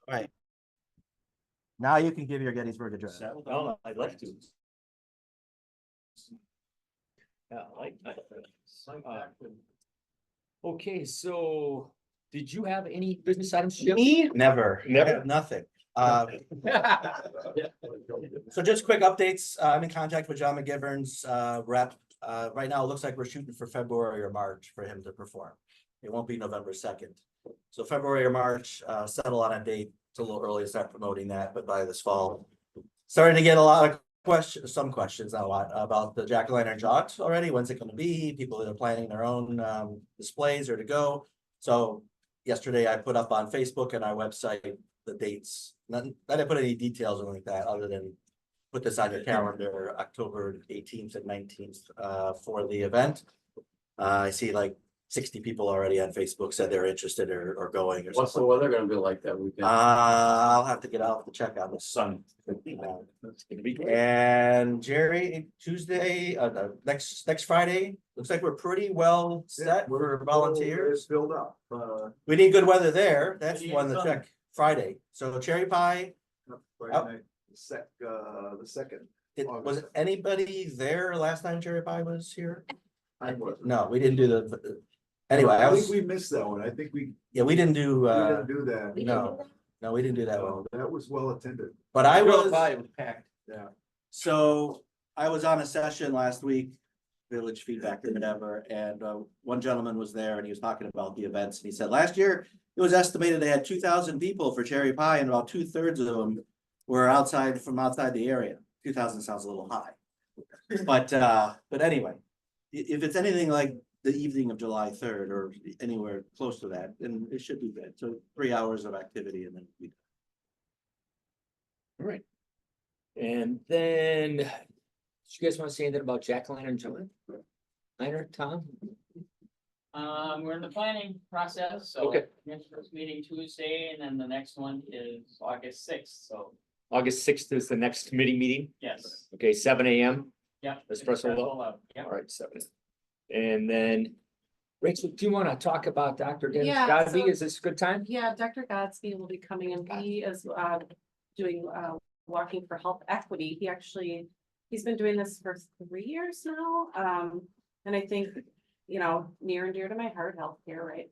Right. Now you can give your Gettysburg Address. No, I'd like to. Yeah, I like that. Okay, so did you have any business items? Jim? Me? Never. Never? I have nothing. So just quick updates. I'm in contact with John McGivern's rep. Right now, it looks like we're shooting for February or March for him to perform. It won't be November 2nd. So February or March, settle on a date. It's a little early to start promoting that, but by this fall. Starting to get a lot of questions, some questions, not a lot, about the jack-o'-lantern jaunt already. When's it gonna be? People that are planning their own displays or to go. So yesterday I put up on Facebook and our website the dates. I didn't put any details or like that, other than put this on your calendar, October 18th and 19th for the event. I see like 60 people already on Facebook said they're interested or going or What's the something. weather gonna be like that weekend? I'll have to get out to check on the Sun. It's gonna be great. And Jerry, Tuesday, next Friday, looks like we're pretty well set for volunteers. Filled up. We need good weather there. That's one to check. Friday. So cherry pie. Friday night, the second. Was anybody there last time cherry pie was here? I wasn't. No, we didn't do the. Anyway, I I think was, we missed that one. I think we we didn't do, didn't do that. no, we didn't do that one. No, that was well attended. But I was. It was packed. Yeah. So I was on a session last week, village feedback or whatever, and one gentleman was there and he was talking about the events. And he said last year it was estimated they had 2,000 people for cherry pie and about 2/3 of them were outside the area. 2,000 sounds a little high. But anyway, if it's anything like the evening of July 3rd or anywhere close to that, then it should be good. So 3 hours of activity and then we. All right. And then, do you guys want to say anything about jack-o'-lantern jaunt? Lantern, Tom? We're in the planning process, so. Okay. Next first meeting Tuesday, and then the next one is August 6th, so, August 6th is the next committee meeting. yes. Okay, 7 AM. Yeah. Espresso Lab? Lab, yeah. All right, 7. And then, Rachel, do you want to talk about Dr. Dennis Yeah, Godby? so- Is this a good time? Yeah, Dr. Godsby will be coming in. He is doing Walking for Health Equity. He's been doing this for 3 years now. And I think, near and dear to my heart, healthcare, right?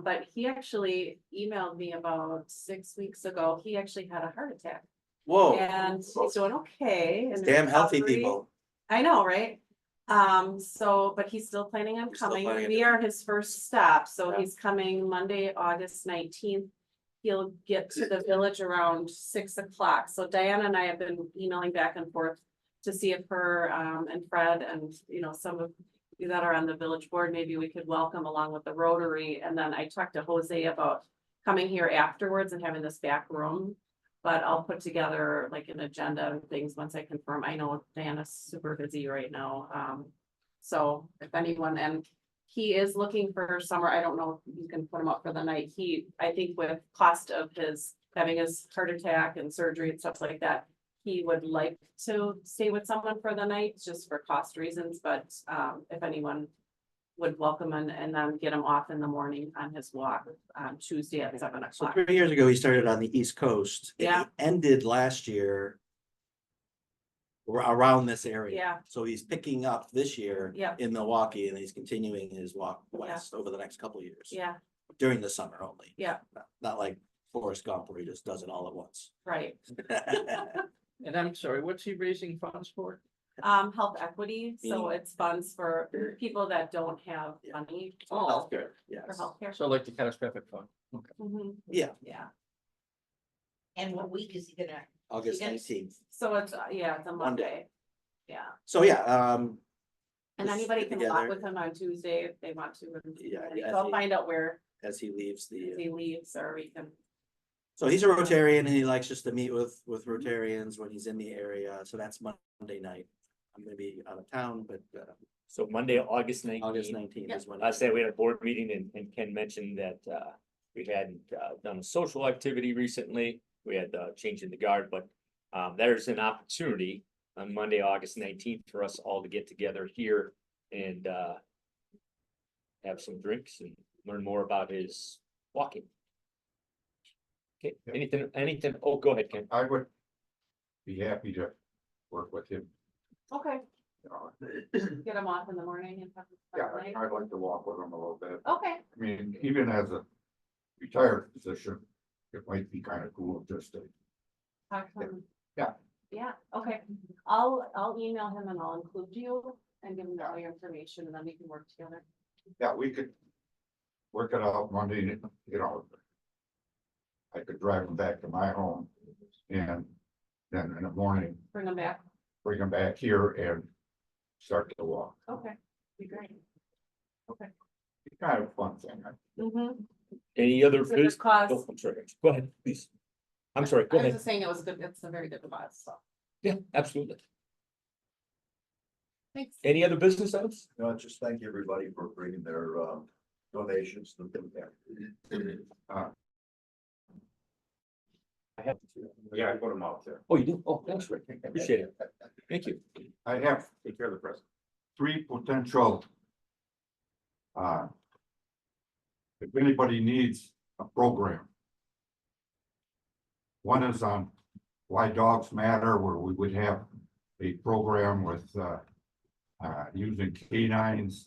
But he actually emailed me about 6 weeks ago. He actually had a heart attack Whoa, and he's doing okay. and damn healthy recovery. people. I know, right? But he's still planning on He's still coming. planning on We doing are his first stop, so Yeah. he's coming Monday, August 19th. He'll get to the village around 6 o'clock. So Diana and I have been emailing back and forth to see if her and Fred and some of you that are on the village board, maybe we could welcome along with the Rotary. And then I talked to Jose about coming here afterwards and having this back room. But I'll put together like an agenda and things once I confirm. I know Diana's super busy right now. So if anyone, and he is looking for summer, I don't know if you can put him up for the night. I think with cost of having his heart attack and surgery and stuff like that, he would like to stay with someone for the night just for cost reasons, but if anyone would welcome and then get him off in the morning on his walk on Tuesday at 7 So o'clock. 3 years ago, he started on the East Coast. and he Yeah. Ended last year. Around this area. Yeah. So he's picking up this year. Yeah. In Milwaukee and he's continuing his walk west over the next couple of years. Yeah, During the summer only. yeah, Not like Forrest Gump where he just does it all at once. right. And I'm sorry, what's he raising funds for? Health equity, so it's funds for people that don't have money. Healthcare, For yes. healthcare. So like the catastrophic fund. Mhm, Yeah, yeah, And what week is he gonna? August Yes. 19th. so it's it's a Monday. Yeah, So yeah, and Just anybody get can together. walk with him on Tuesday if they want to. Yeah, So as I'll he- find out where as he leaves the. he leaves or we can. So he's a Rotarian and he likes just to meet with Rotarians when he's in the area. So that's Monday night. I'm gonna be out of town, but So Monday, August 19th. August 19th is when. I said we had a board meeting and Ken mentioned that we hadn't done a social activity recently. We had change in the guard, but there's an opportunity on Monday, August 19th for us all to get together here and have some drinks and learn more about his walking. Okay, anything, oh, go ahead, Ken. I would be happy to work with him. Okay, You know. get them off in the morning and have them Yeah, start late. I'd like to walk with him a little bit. Okay, I mean, even as a retired physician, it might be kind of cool just to, talk to them. Yeah. Yeah, okay. I'll email him and I'll include you and give him all your information and then we can work together. yeah, we could work it out Monday, you know. I could drive him back to my home and then in the morning, Bring them back. bring him back here and start to walk. Okay, be great. It's kind of a fun thing. Mm-hmm. Any other It's a good business? cause. Oh, I'm sorry, go ahead, please. I'm sorry, go I was ahead. just saying it was good, it's a very good cause, so. Yeah, absolutely. Thanks. Any other business items? No, just thank everybody for bringing their donations to the. I have. Yeah, I put them out there. Oh, you do? Oh, thanks, Rick. Appreciate it. Thank you. I have Take care of the press. 3 potential. If anybody needs a program. One is on why dogs matter, where we would have a program with using canines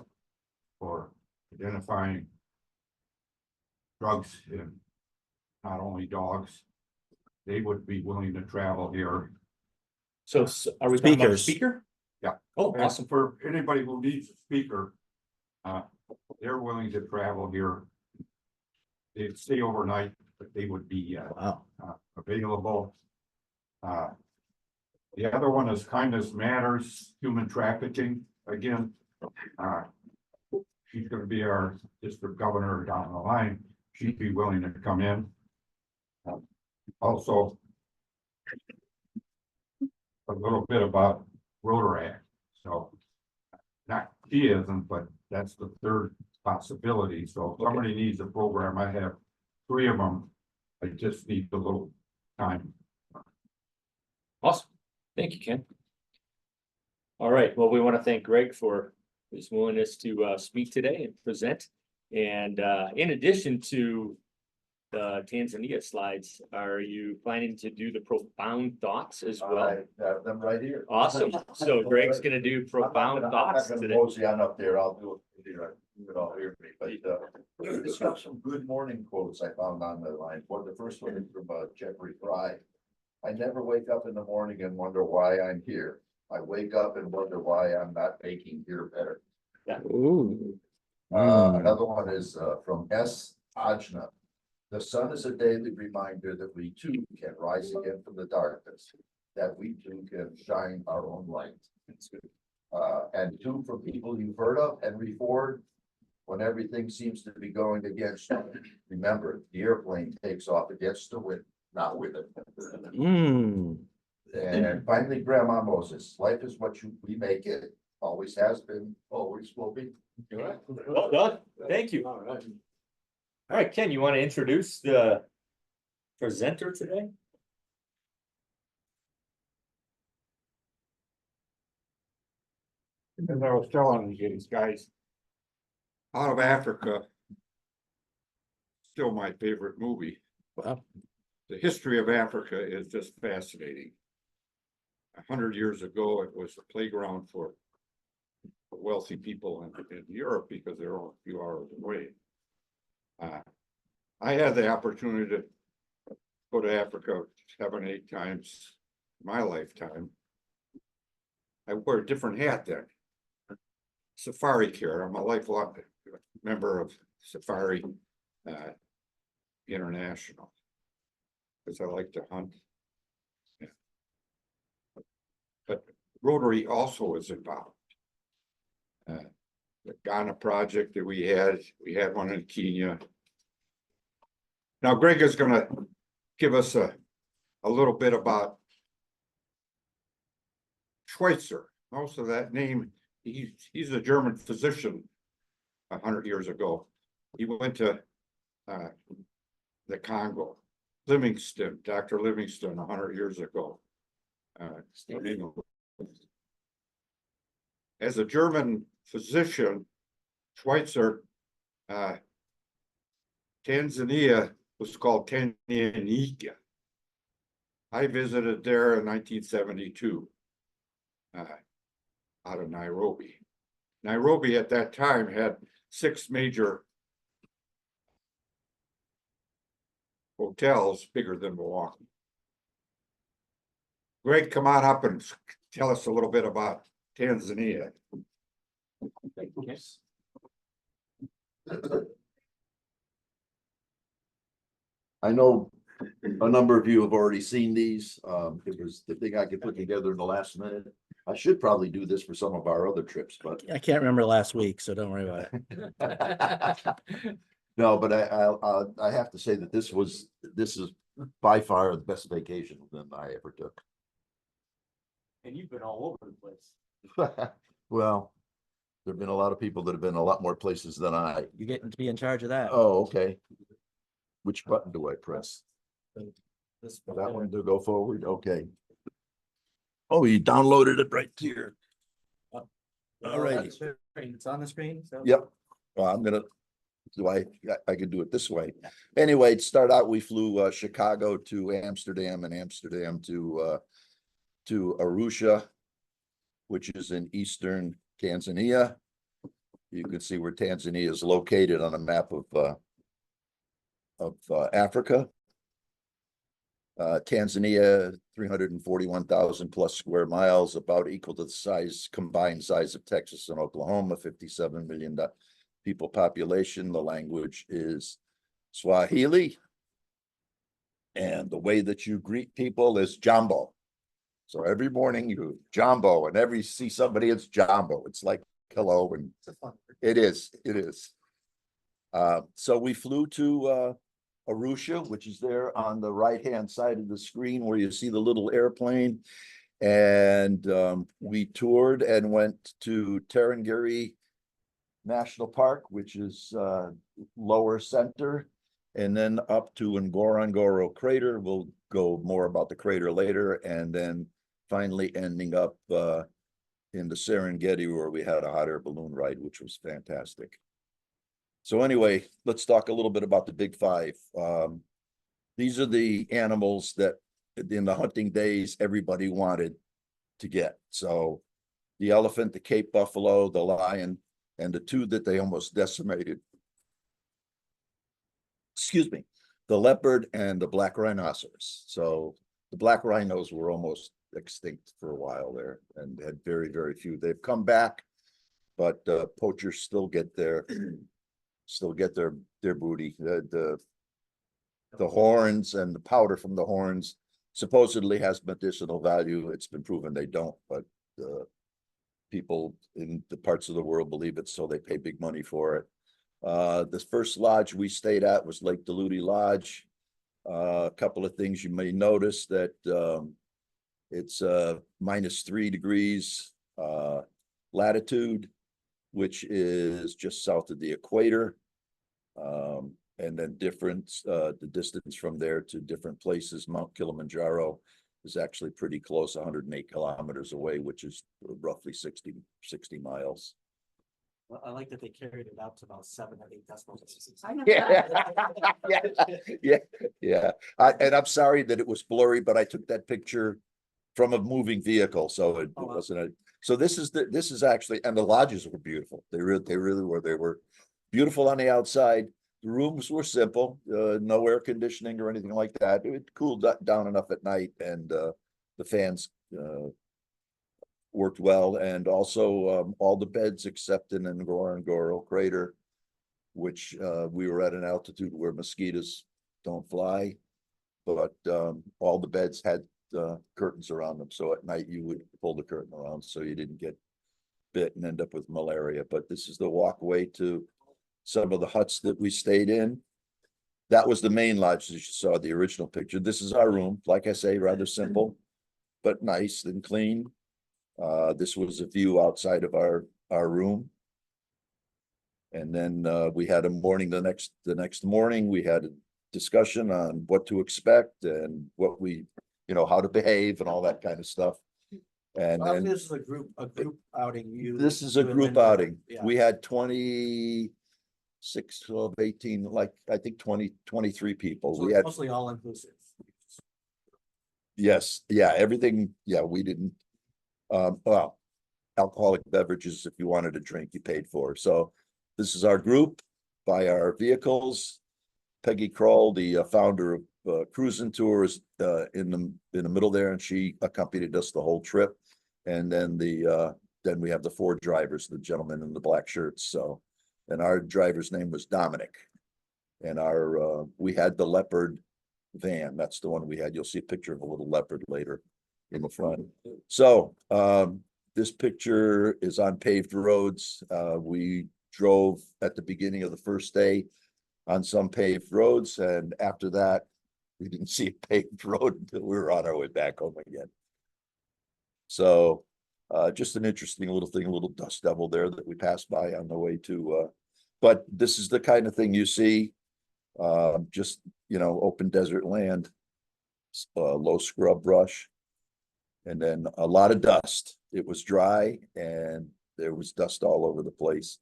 for identifying drugs in not only dogs. They would be willing to travel here. So are we talking about a Speakers. speaker? Yeah. Oh, And awesome. for anybody who needs a speaker, they're willing to travel here. They'd stay overnight, but they would be Wow. available. The other one is Kindness Matters, human trafficking, again. She's gonna be our district governor down the line. She'd be willing to come in. Also. A little bit about Rotaract, so. Not she isn't, but that's the third possibility, so if somebody needs a program, I have 3 of them. I just need a little time. Awesome. Thank you, Ken. All right, well, we want to thank Greg for his willingness to speak today and present. And in addition to the Tanzania slides, are you planning to do the profound thoughts as well? I have them right here. Awesome. So Greg's gonna do profound thoughts I'm not today. gonna mosey on up there, I'll do it, you can all hear me, but just got some good morning quotes I found on the line. Well, the first one is from Jeffrey Fry. I never wake up in the morning and wonder why I'm here. I wake up and wonder why I'm not making here better. Ooh. Another one is from S. Ajna. The sun is a daily reminder that we too can rise again from the darkness, that we too can shine our own light. And 2 from people you've heard of, Henry Ford. When everything seems to be going against you, remember, the airplane takes off against the wind, not with it. And finally, Grandma Moses, life is what we make it, always has been, always will be. Well done. Thank you. All right, Ken, you want to introduce the presenter today? As I was telling these guys. Out of Africa. Still my favorite movie. Wow. The history of Africa is just fascinating. 100 years ago, it was a playground for wealthy people in Europe because they're only a few hours away. I had the opportunity to go to Africa 7, 8 times in my lifetime. I wore a different hat then. Safari Care. I'm a lifelong member of Safari International because I like to hunt. Yeah. But Rotary also is involved. The Ghana project that we had one in Kenya. Now Greg is gonna give us a little bit about Schweitzer. Most of that name, he's a German physician 100 years ago. He went to the Congo. Livingston, Dr. Livingston, 100 years ago. As a German physician, Schweitzer, Tanzania was called Tanzania. I visited there in 1972. Out of Nairobi. Nairobi at that time had 6 major hotels bigger than Milwaukee. Greg, come on up and tell us a little bit about Tanzania. I know a number of you have already seen these. It was the thing I could put together in the last minute. I should probably do this for some of our other trips, but I can't remember last week, so don't worry about it. no, but I have to say that this is by far the best vacation than I ever took. And you've been all over the place. Well, there've been a lot of people that have been a lot more places than I. You're getting to be in charge of that. Oh, okay. Which button do I press? This- That one to go forward? Okay. Oh, you downloaded it right here. All righty. It's on the screen. So. Yep. Well, I'm gonna, I could do it this way. Anyway, to start out, we flew Chicago to Amsterdam and Amsterdam to Arusha, which is in eastern Tanzania. You can see where Tanzania is located on a map of Africa. Tanzania, 341,000 plus square miles, about equal to the combined size of Texas and Oklahoma, 57 million people population. The language is Swahili. And the way that you greet people is Jambo. So every morning you Jambo, and every see somebody, it's Jambo. It's like hello, and it is. So we flew to Arusha, which is there on the right-hand side of the screen where you see the little airplane. And we toured and went to Tarangire National Park, which is lower center, and then up to Ngorongoro crater. We'll go more about the crater later, and then finally ending up in the Serengeti, where we had a hot air balloon ride, which was fantastic. So anyway, let's talk a little bit about the big five. These are the animals that in the hunting days, everybody wanted to get. So the elephant, the Cape buffalo, the lion, and the 2 that they almost decimated. Excuse me, the leopard and the black rhinoceros. So the black rhinos were almost extinct for a while there and had very, very few. They've come back, but poachers still get their booty. The horns and the powder from the horns supposedly has medicinal value. It's been proven they don't, but people in the parts of the world believe it, so they pay big money for it. The first lodge we stayed at was Lake Diluti Lodge. A couple of things you may notice that it's -3 degrees latitude, which is just south of the equator. And then the distance from there to different places. Mount Kilimanjaro is actually pretty close, 108 kilometers away, which is roughly 60 miles. Well, I like that they carried it out to about 7 or 8 decimal places. Yeah. And I'm sorry that it was blurry, but I took that picture from a moving vehicle, so it wasn't so this is actually, and the lodges were beautiful. They really were. They were beautiful on the outside. The rooms were simple, no air conditioning or anything like that. It cooled down enough at night, and the fans worked well. And also all the beds except in Ngorongoro crater, which we were at an altitude where mosquitoes don't fly, but all the beds had curtains around them. So at night you would pull the curtain around so you didn't get bit and end up with malaria. But this is the walkway to some of the huts that we stayed in. That was the main lodge that you saw, the original picture. This is our room. Like I say, rather simple, but nice and clean. This was a view outside of our room. And then we had a morning, the next morning, we had a discussion on what to expect and what we, how to behave and all that kind of stuff. And then This is a group outing. this is a group outing. We had 20 6, 12, 18, like, I think 20, 23 people. So We it's had, mostly all inclusive. yes, yeah, everything, yeah, we didn't. Well, alcoholic beverages, if you wanted to drink, you paid for. So this is our group by our vehicles. Peggy Kroll, the founder of Cruising Tours, in the middle there, and she accompanied us the whole trip. And then then we have the 4 drivers, the gentleman in the black shirts. So, and our driver's name was Dominic. And we had the leopard van. That's the one we had. You'll see a picture of a little leopard later in the front. So, this picture is on paved roads. We drove at the beginning of the first day on some paved roads, and after that, we didn't see a paved road until we were on our way back home again. So, just an interesting little thing, a little dust devil there that we passed by on the way to, but this is the kind of thing you see, just, open desert land, low scrub brush, and then a lot of dust. It was dry and there was dust all over the place.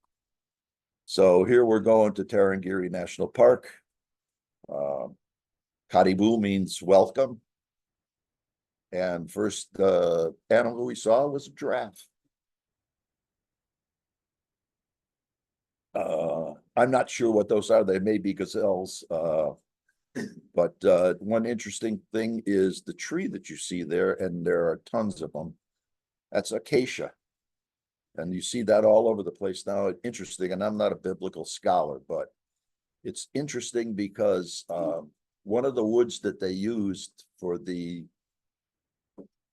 So here we're going to Tarangire National Park. Karibu means welcome. And first animal we saw was a giraffe. I'm not sure what those are. They may be gazelles. But one interesting thing is the tree that you see there, and there are tons of them. That's acacia. And you see that all over the place now. Interesting, and I'm not a biblical scholar, but it's interesting because one of the woods that they used for the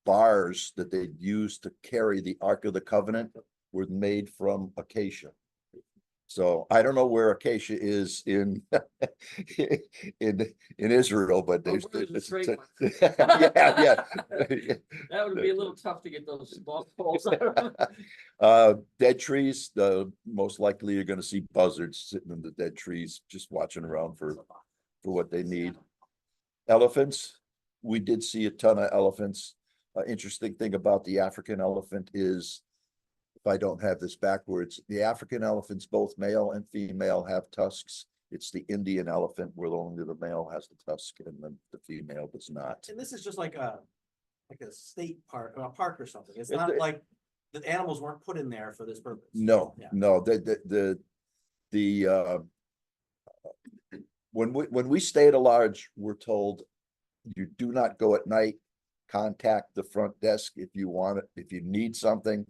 bars that they used to carry the Ark of the Covenant were made from acacia. So I don't know where acacia is in in Israel, but there's where's the straight one? yeah. That would be a little tough to get those long poles out. Dead trees, most likely you're gonna see buzzards sitting in the dead trees, just watching around for what they need. Elephants, we did see a ton of elephants. Interesting thing about the African elephant is, if I don't have this backwards, the African elephants, both male and female, have tusks. It's the Indian elephant where only the male has the tusk and the female does not. And this is just like a state park, a park or something. It's It's not a- like the animals weren't put in there for this purpose. No, Yeah. no, when we stay at a lodge, we're told you do not go at night. Contact the front desk if you want it, if you need something.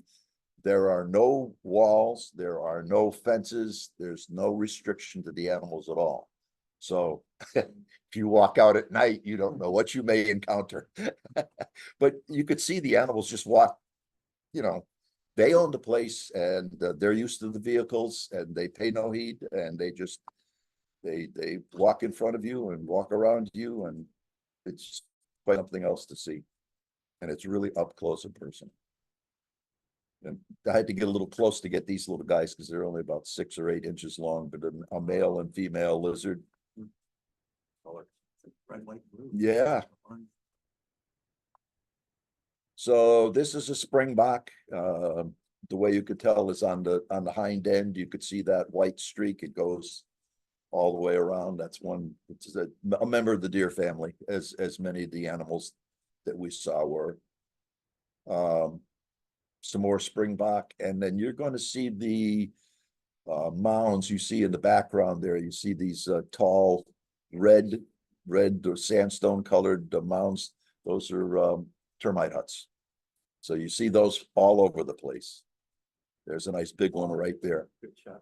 There are no walls, there are no fences, there's no restriction to the animals at all. So if you walk out at night, you don't know what you may encounter. But you could see the animals just walk, they own the place and they're used to the vehicles and they pay no heed, and they walk in front of you and walk around you, and it's quite something else to see. And it's really up close and personal. And I had to get a little close to get these little guys because they're only about 6 or 8 inches long, but a male and female lizard. Red, white, blue. Yeah. So this is a springbok. The way you could tell is on the hind end, you could see that white streak. It goes all the way around. That's one. It's a member of the deer family, as many of the animals that we saw were. Some more springbok, and then you're going to see the mounds you see in the background there. You see these tall red or sandstone colored mounds. Those are termite huts. So you see those all over the place. There's a nice big one right there. Good shot.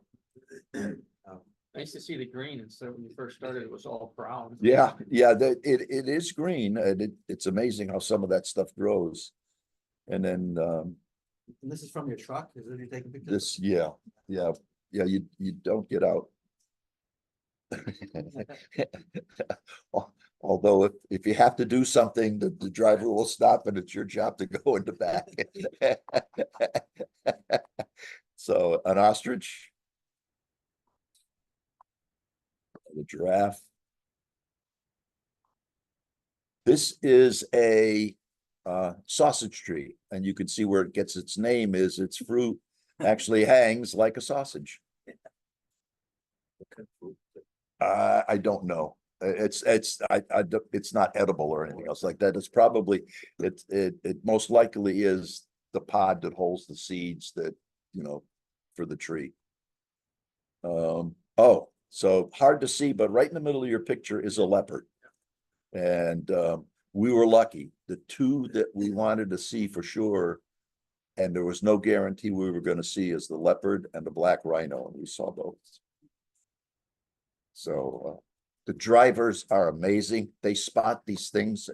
Nice to see the green instead of when you first started, it was all brown. Yeah, it is green, and it's amazing how some of that stuff grows. And then And this is from your truck? Is it you taking pictures? yeah, you don't get out. Although if you have to do something, the driver will stop and it's your job to go in the back. So an ostrich, the giraffe. This is a sausage tree, and you can see where it gets its name is its fruit actually hangs like a sausage. I don't know. It's not edible or anything else like that. It's probably, it most likely is the pod that holds the seeds that, for the tree. Oh, so hard to see, but right in the middle of your picture is a leopard. And, we were lucky. The two that we wanted to see for sure, and there was no guarantee we were gonna see, is the leopard and the black rhino, and we saw both. So, the drivers are amazing. They spot these things.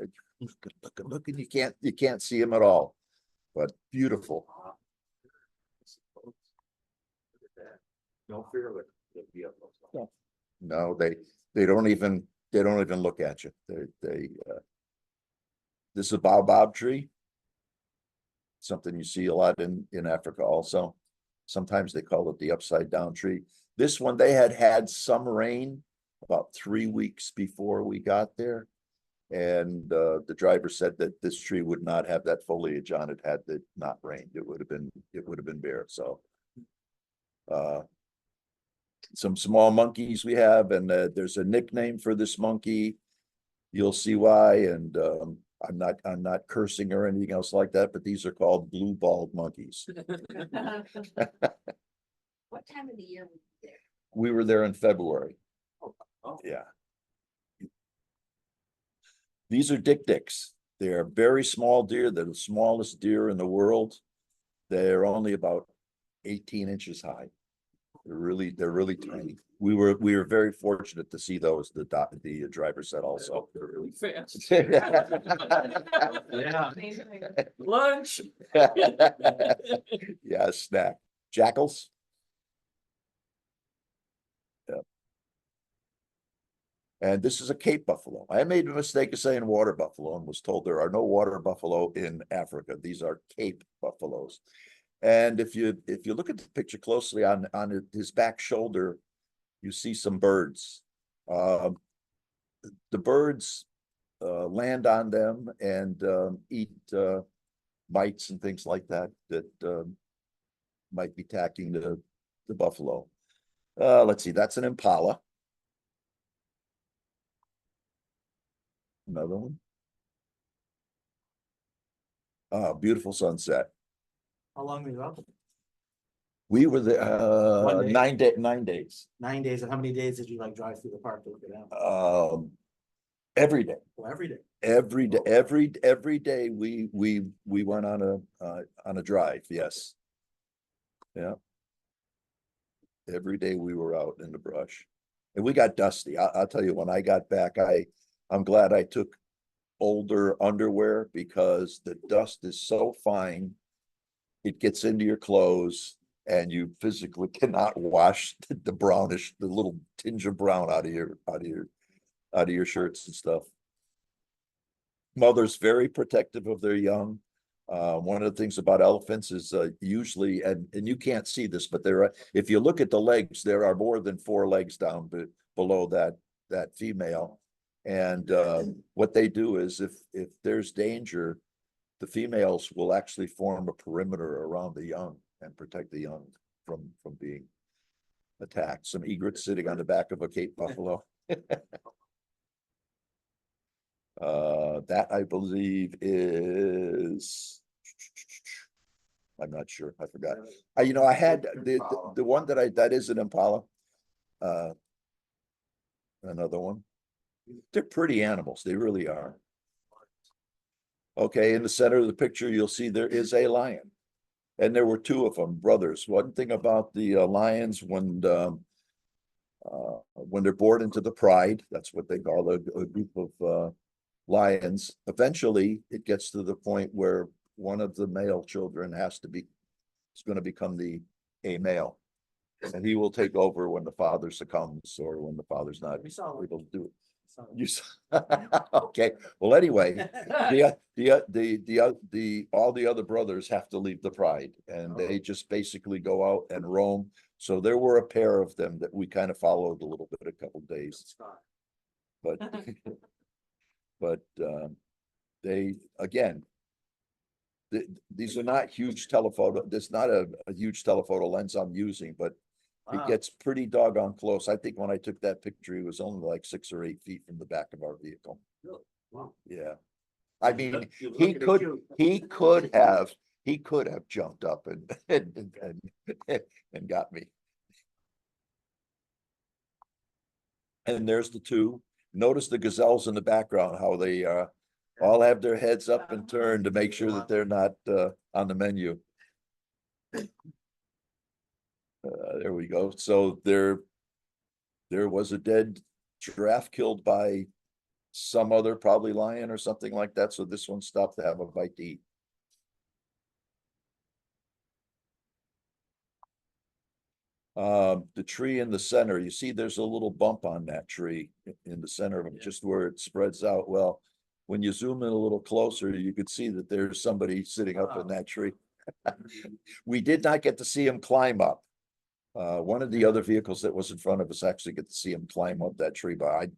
Look, and you can't see them at all, but beautiful. No fear of it. No, they don't even look at you. This is a baobab tree. Something you see a lot in Africa also. Sometimes they call it the upside down tree. This one, they had some rain about 3 weeks before we got there. And the driver said that this tree would not have that foliage on it had it not rained. It would have been bare. So some small monkeys we have, and there's a nickname for this monkey. You'll see why. And I'm not cursing or anything else like that, but these are called blue balled monkeys. What time of the year were you there? We were there in February. Oh. Yeah. These are dik-diks. They're very small deer. They're the smallest deer in the world. They're only about 18 inches high. They're really tiny. We were very fortunate to see those. The driver said also. They're really fast. Yeah. Lunch. Yeah, snack. Jackals. Yeah. And this is a Cape buffalo. I made the mistake of saying water buffalo and was told there are no water buffalo in Africa. These are Cape buffaloes. And if you look at the picture closely on his back shoulder, you see some birds. The birds land on them and eat mites and things like that might be attacking the buffalo. Let's see, that's an impala. Another one. Beautiful sunset. How long were you up? We were there 1 day. 9 days. 9 days, and how many days did you like drive through the park to look at them? Every day. Well, every day. Every day, every day we went on a drive. Yes. Yeah. Every day we were out in the brush, and we got dusty. I'll tell you, when I got back, I'm glad I took older underwear because the dust is so fine. It gets into your clothes and you physically cannot wash the little tinge of brown out of your shirts and stuff. Mothers very protective of their young. One of the things about elephants is usually, and you can't see this, but if you look at the legs, there are more than 4 legs down below that female. And what they do is if there's danger, the females will actually form a perimeter around the young and protect the young from being attacked. Some egrets sitting on the back of a Cape buffalo. That I believe is, I'm not sure, I forgot. I had the one that is an impala. Another one. They're pretty animals, they really are. Okay, in the center of the picture, you'll see there is a lion. And there were 2 of them, brothers. One thing about the lions, when they're born into the pride, that's what they call a group of lions. Eventually, it gets to the point where one of the male children is going to become a male. And he will take over when the father succumbs or when the father's not able to do it. Okay, well, anyway, all the other brothers have to leave the pride and they just basically go out and roam. So there were a pair of them that we kind of followed a little bit, a couple days. But they, again, these are not huge telephoto. There's not a huge telephoto lens I'm using, but Wow. gets pretty doggone close. I think when I took that picture, he was only like 6 or 8 feet from the back of our vehicle. Wow. Yeah. I mean, You're he looking at could, you. he could have jumped up and got me. And there's the two. Notice the gazelles in the background, how they all have their heads up and turned to make sure that they're not on the menu. There we go. So there was a dead giraffe killed by some other, probably lion or something like that. So this one stopped to have a bite to eat. The tree in the center, you see there's a little bump on that tree in the center of it, just where it spreads out. Well, when you zoom in a little closer, you could see that there's somebody sitting up in that tree. We did not get to see him climb up. One of the other vehicles that was in front of us actually get to see him climb up that tree, but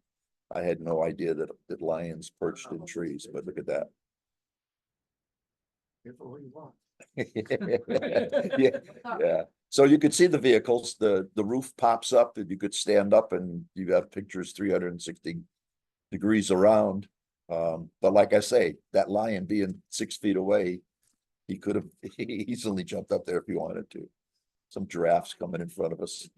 I had no idea that lions perched in trees, but look at that. Careful where you walk. Yeah, yeah. So you could see the vehicles, the roof pops up and you could stand up and you have pictures 360 degrees around. But like I say, that lion being 6 feet away, he could have easily jumped up there if he wanted to. Some giraffes coming in front of us.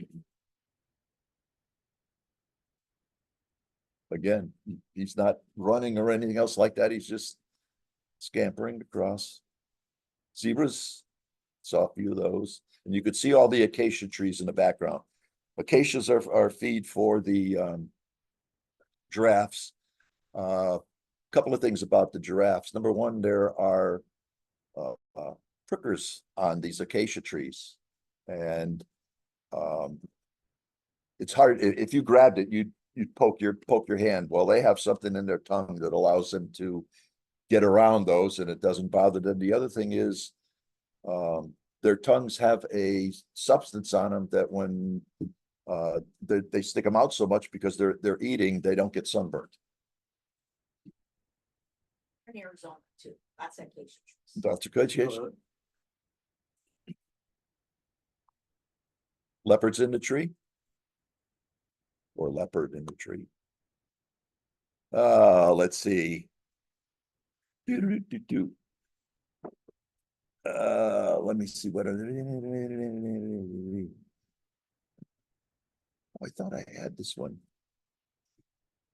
Again, he's not running or anything else like that. He's just scampering across. Zebras, saw a few of those. And you could see all the acacia trees in the background. Acacias are feed for the giraffes. Couple of things about the giraffes. Number one, there are prickers on these acacia trees. And it's hard, if you grabbed it, you'd poke your hand. Well, they have something in their tongue that allows them to get around those and it doesn't bother them. The other thing is their tongues have a substance on them that when they stick them out so much because they're eating, they don't get sunburned. In Arizona too, that's acacia trees. That's a good case. Leopards in the tree? Or leopard in the tree? Let's see. Let me see what I thought I had this one.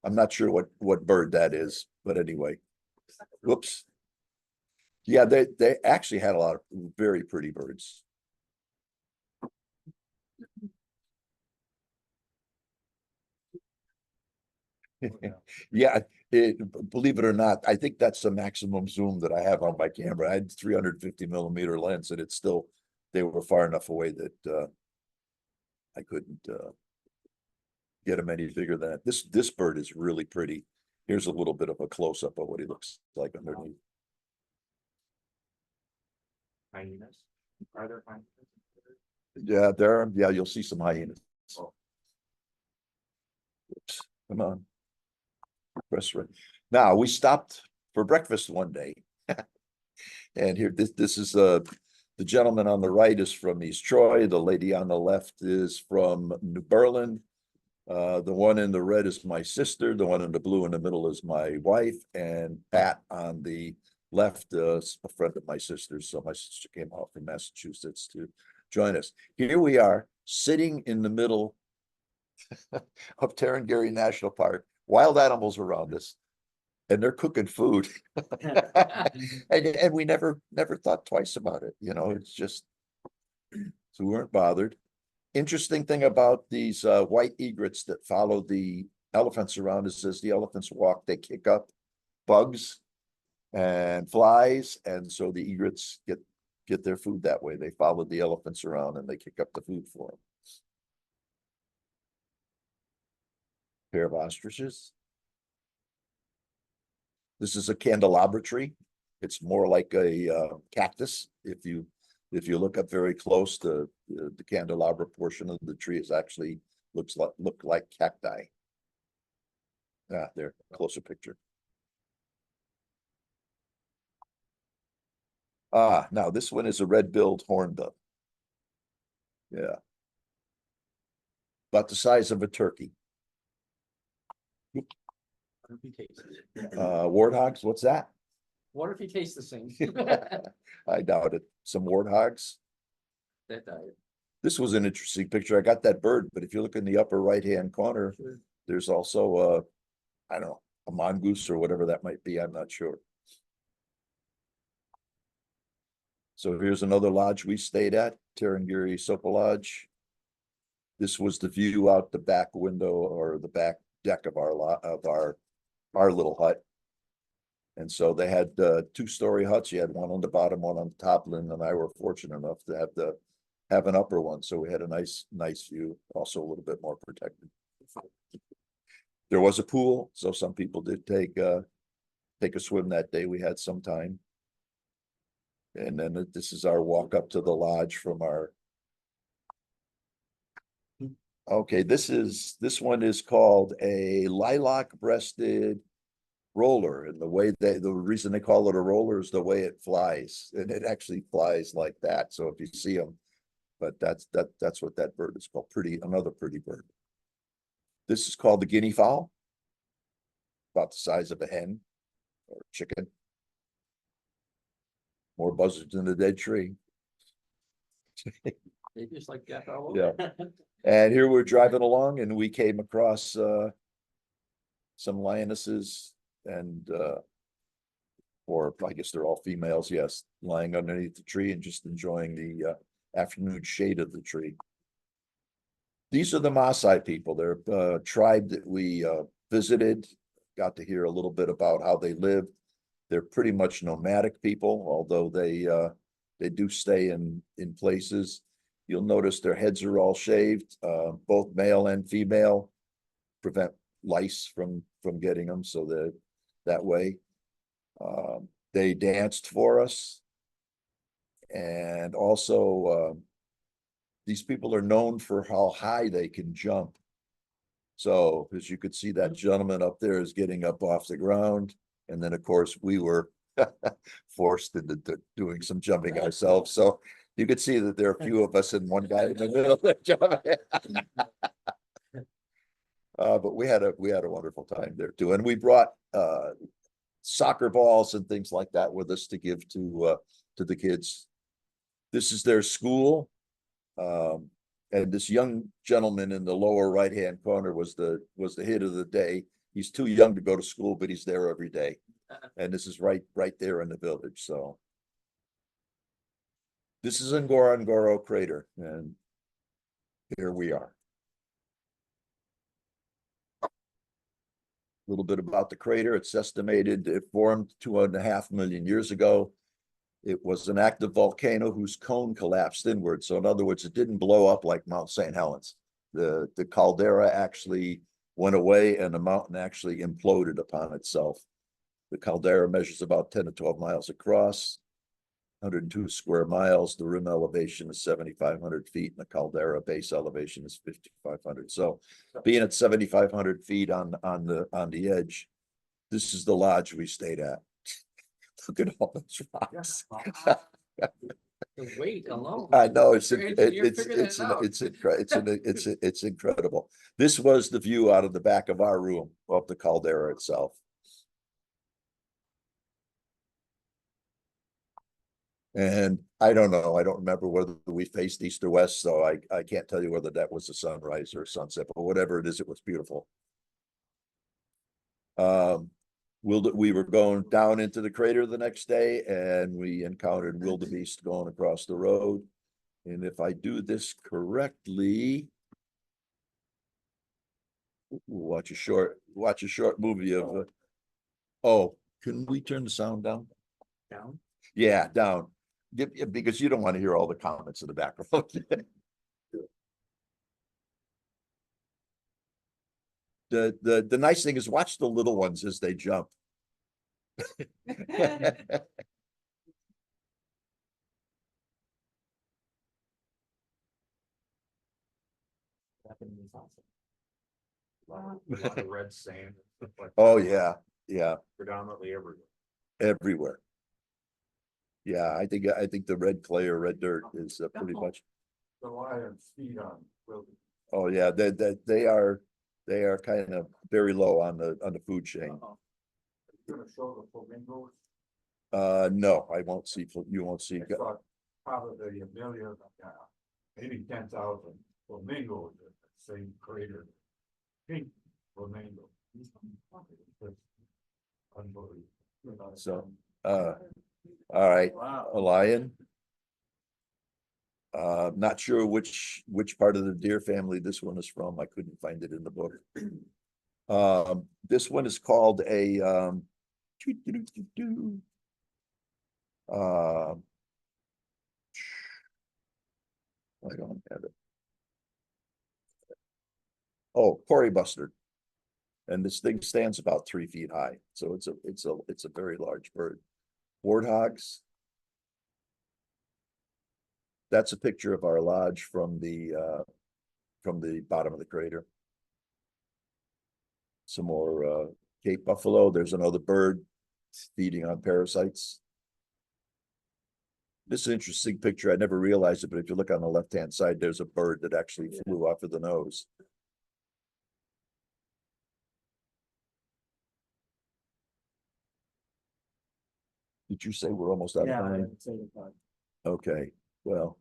I'm not sure what bird that is, but anyway. Whoops. Yeah, they actually had a lot of very pretty birds. Yeah, believe it or not, I think that's the maximum zoom that I have on my camera. I had 350 millimeter lens and it's still, they were far enough away that I couldn't get them any bigger than that. This bird is really pretty. Here's a little bit of a close-up of what he looks like underneath. Hyenas. Are there hyenas? Yeah, you'll see some hyenas. Oops, come on. Press right. Now we stopped for breakfast one day. And here, this is the gentleman on the right is from East Troy. The lady on the left is from New Berlin. The one in the red is my sister. The one in the blue in the middle is my wife. And Pat on the left is a friend of my sister's. So my sister came out from Massachusetts to join us. Here we are sitting in the middle of Tarrangere National Park. Wild animals around us. And they're cooking food. and we never thought twice about it. You know, it's just, so we weren't bothered. Interesting thing about these white egrets that follow the elephants around is as the elephants walk, they kick up bugs and flies. And so the egrets get their food that way. They follow the elephants around and they kick up the food for them. Pair of ostriches. This is a candelabra tree. It's more like a cactus. If you look up very close, the candelabra portion of the tree is actually look like cacti. Ah, there, closer picture. Ah, now this one is a red-billed hornbill. Yeah. about the size of a turkey. What if he tastes it? Warthogs, what's that? What if he tastes the same? I doubt it. Some warthogs. That diet. This was an interesting picture. I got that bird, but if you look in the upper right-hand corner, there's also I don't know, a mongoose or whatever that might be. I'm not sure. So here's another lodge we stayed at, Tarangire Sopa Lodge. This was the view out the back window or the back deck of our lot of our little hut. And so they had 2-story huts. You had one on the bottom, one on the top. Lynn and I were fortunate enough to have an upper one. So we had a nice view, also a little bit more protected. There was a pool, so some people did take a swim that day. We had some time. And then this is our walk up to the lodge from our. Okay, this one is called a lilac breasted roller, and the reason they call it a roller is the way it flies, and it actually flies like that. So if you see them, but that's what that bird is called. Another pretty bird. This is called the guinea fowl, about the size of a hen or chicken. More buzzards in the dead tree. They just like that all Yeah. over. And here we're driving along and we came across some lionesses and or I guess they're all females, yes, lying underneath the tree and just enjoying the afternoon shade of the tree. These are the Maasai people. They're a tribe that we visited, got to hear a little bit about how they live. They're pretty much nomadic people, although they do stay in places. You'll notice their heads are all shaved, both male and female, prevent lice from getting them. So that way, they danced for us, and also these people are known for how high they can jump. So as you could see, that gentleman up there is getting up off the ground, and then of course we were forced into doing some jumping ourselves. So you could see that there are a few of us and one guy in the middle that jumping. But we had a wonderful time there too, and we brought soccer balls and things like that with us to give to the kids. This is their school, and this young gentleman in the lower right-hand corner was the hit of the day. He's too young to go to school, but he's there every day, and this is right there in the village. So this is Ngorongoro crater, and here we are. A little bit about the crater. It's estimated it formed 2.5 million years ago. It was an active volcano whose cone collapsed inward. So in other words, it didn't blow up like Mount St. Helens. The caldera actually went away and the mountain actually imploded upon itself. The caldera measures about 10 to 12 miles across, 102 square miles. The rim elevation is 7,500 feet, and the caldera base elevation is 5,500. So being at 7,500 feet on the edge, this is the lodge we stayed at. Look at all those rocks. The weight alone. I know it's Your engineer figured that out. it's incredible. This was the view out of the back of our room of the caldera itself. And I don't know, I don't remember whether we faced east or west, so I can't tell you whether that was a sunrise or sunset, but whatever it is, it was beautiful. We were going down into the crater the next day, and we encountered wildebeest going across the road. And if I do this correctly, we'll watch a short movie of oh, can we turn the sound down? Down? Yeah, down. Because you don't want to hear all the comments in the background. The nice thing is watch the little ones as they jump. A lot of red sand. and stuff like Oh, that. yeah, Predominantly everywhere. everywhere. Yeah, I think the red clay or red dirt is pretty much. The lions feed on wilderness. Oh, yeah, they are kind of very low on the food chain. You're gonna show the flamingos. No, I won't see, you won't see. I thought probably a million, maybe 10,000 flamingos in the same crater. Pink flamingo. Unbelievable. So, all right, a lion. Not sure which part of the deer family this one is from. I couldn't find it in the book. This one is called a uh, I don't have it. Oh, Cory Bustard. And this thing stands about 3 feet high, so it's a very large bird. Warthogs. That's a picture of our lodge from the bottom of the crater. Some more Cape buffalo. There's another bird feeding on parasites. This is an interesting picture. I never realized it, but if you look on the left-hand side, there's a bird that actually flew off of the nose. Did you say we're almost out of time? Okay, well.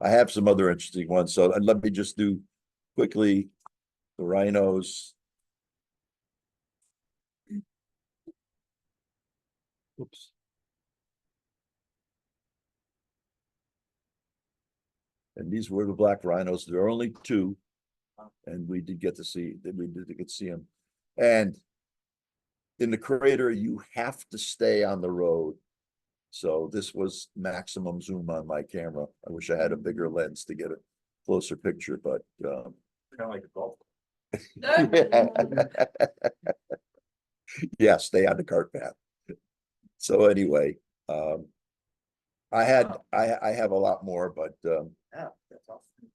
I have some other interesting ones, so let me just do quickly the rhinos. Oops. And these were the black rhinos. There are only 2. And we did get to see them. And in the crater, you have to stay on the road. So this was maximum zoom on my camera. I wish I had a bigger lens to get a closer picture, but Kind of like a golf. yeah, stay on the cart path. So anyway, I have a lot more, but Yeah, that's awesome.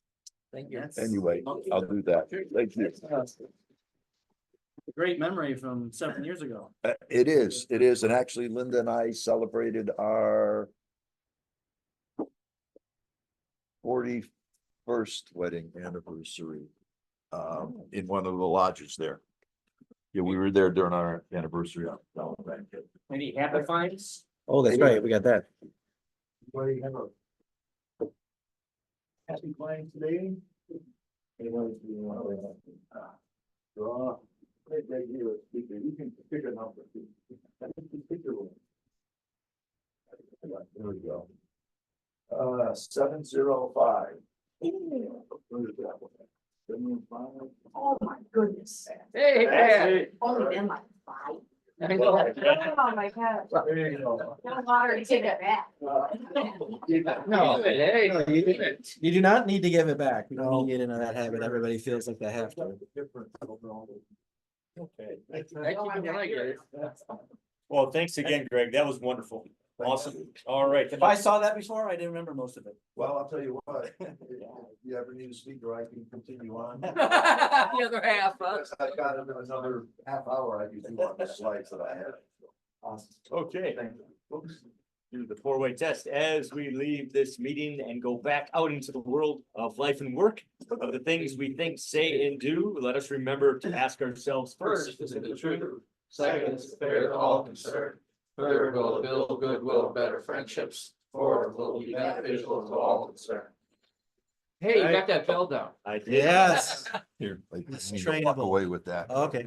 Thank you. anyway, I'll do that. Thank you. A great memory from 7 years ago. It is, and actually Linda and I celebrated our 41st wedding anniversary in one of the lodges there. Yeah, we were there during our anniversary. Any happy finds? Oh, that's right, we got that. Anybody have a happy client today? Anyone? Draw. Right here, speaker. You can pick a number. There we go. 705. 705. Oh, my goodness. Hey, hey. Only been like 5. I know. Oh, my gosh. There you go. No water to take it back. No, Hey, no, you do not need to give it back. We don't need to get into that habit. Everybody feels like they have to. Okay. Thank you when I get it. Well, thanks again, Greg. That was wonderful. Awesome. All right. If I saw that before, I didn't remember most of it. Well, I'll tell you what, if you ever need a speaker, I can continue on. The other half, huh? I've got another half hour I can do on the slides that I have. Awesome. Okay. Do the 4-way test as we leave this meeting and go back out into the world of life and work. Of the things we think, say, and do, let us remember to ask ourselves first, is it the truth? Second, is fair to all concerned. Third, will it build goodwill, better friendships. Fourth, will be beneficial to all concerned. Hey, you got that bell down. I did. Yes. Here, It's you can walk trainable. away with that. Okay.